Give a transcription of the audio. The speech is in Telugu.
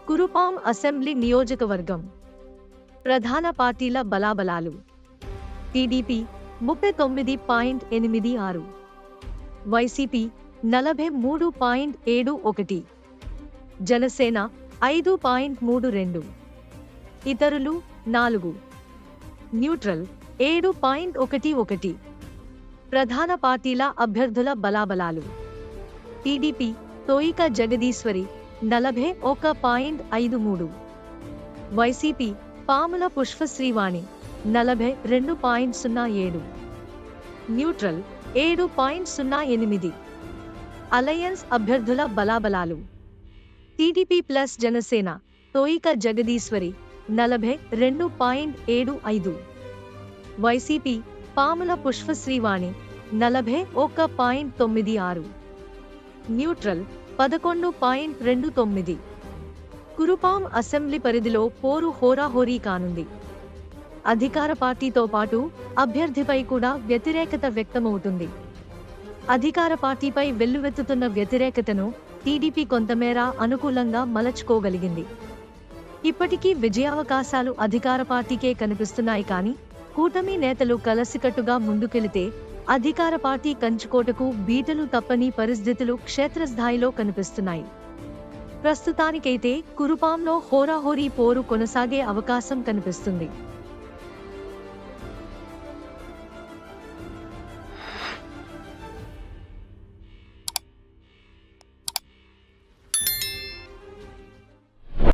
కురుపాం అసెంబ్లీ నియోజకవర్గం ప్రధాన పార్టీల బలాబలాలు. టీడీపీ 39.86, వైసీపీ 43.71, జనసేన 5.32, ఇతరులు 4, న్యూట్రల్ 7.11. ప్రధాన పార్టీల అభ్యర్థుల బలాబలాలు. టీడీపీ తోయిక జగదీశ్వరి 41.53, వైసీపీ పాముల పుష్పశ్రీవాణి 42.07, న్యూట్రల్ 7.08. అలయన్స్ అభ్యర్థుల బలాబలాలు. TDP plus Janasena తోయిక Jagadeeswari 42.75, YCP పాముల పుష్పశ్రీవాణి 41.96, న్యూట్రల్ 11.29. కురుపాం అసెంబ్లీ పరిధిలో పోరు హోరాహోరీ కానుంది. అధికార పార్టీతో పాటు అభ్యర్థిపై కూడా వ్యతిరేకత వ్యక్తమవుతుంది. అధికార పార్టీపై వెల్లువెత్తుతున్న వ్యతిరేకతను టీడీపీ కొంతమేర అనుకూలంగా మలచుకోగలిగింది. ఇప్పటికీ విజయావకాశాలు అధికార పార్టీకే కనిపిస్తున్నాయి. కానీ కూటమి నేతలు కలసికట్టుగా ముందుకెళితే అధికార పార్టీ కంచుకోటకు బీటలు తప్పని పరిస్థితులు క్షేత్రస్థాయిలో కనిపిస్తున్నాయి. ప్రస్తుతానికైతే కురుపాంలో హోరాహోరీ పోరు కొనసాగే అవకాశం కనిపిస్తుంది.